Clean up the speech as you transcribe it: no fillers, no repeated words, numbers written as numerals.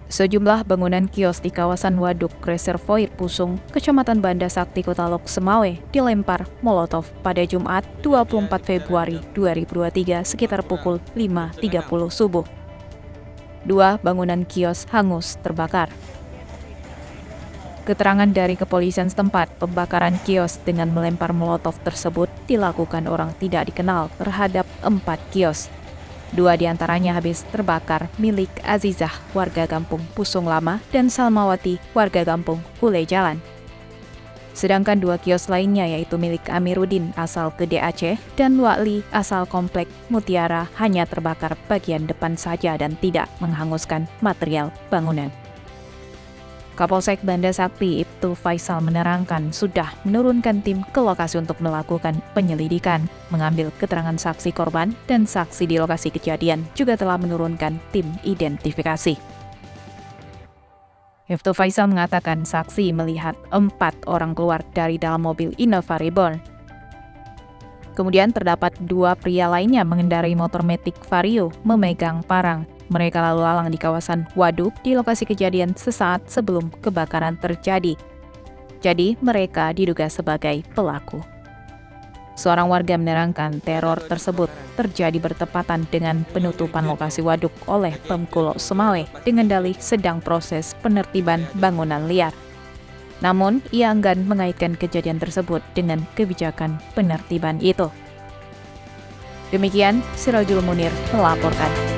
Sejumlah bangunan kios di kawasan Waduk Reservoir Pusung, Kecamatan Banda Sakti, Kota Lok, Semawe, dilempar Molotov pada Jumat 24 Februari 2023 sekitar pukul 5.30 subuh. Dua bangunan kios hangus terbakar. Keterangan dari kepolisian setempat, pembakaran kios dengan melempar Molotov tersebut dilakukan orang tidak dikenal terhadap 4 kios. Dua diantaranya habis terbakar milik Azizah, warga kampung Pusung Lama, dan Salmawati, warga kampung Hule Jalan. Sedangkan dua kios lainnya yaitu milik Amiruddin asal Gede Aceh dan Wakli asal Komplek Mutiara hanya terbakar bagian depan saja dan tidak menghanguskan material bangunan. Kapolsek Banda Sakti Ibtu Faisal menerangkan sudah menurunkan tim ke lokasi untuk melakukan penyelidikan, mengambil keterangan saksi korban dan saksi di lokasi kejadian, juga telah menurunkan tim identifikasi. Ibtu Faisal mengatakan saksi melihat 4 orang keluar dari dalam mobil Innova Reborn. Kemudian terdapat 2 pria lainnya mengendarai motor Matic Vario memegang parang. Mereka lalu lalang di kawasan Waduk di lokasi kejadian sesaat sebelum kebakaran terjadi. Jadi mereka diduga sebagai pelaku. Seorang warga menerangkan teror tersebut terjadi bertepatan dengan penutupan lokasi waduk oleh Pemkulo Semawe dengan dalih sedang proses penertiban bangunan liar. Namun, ia enggan mengaitkan kejadian tersebut dengan kebijakan penertiban itu. Demikian, Sirajul Munir melaporkan.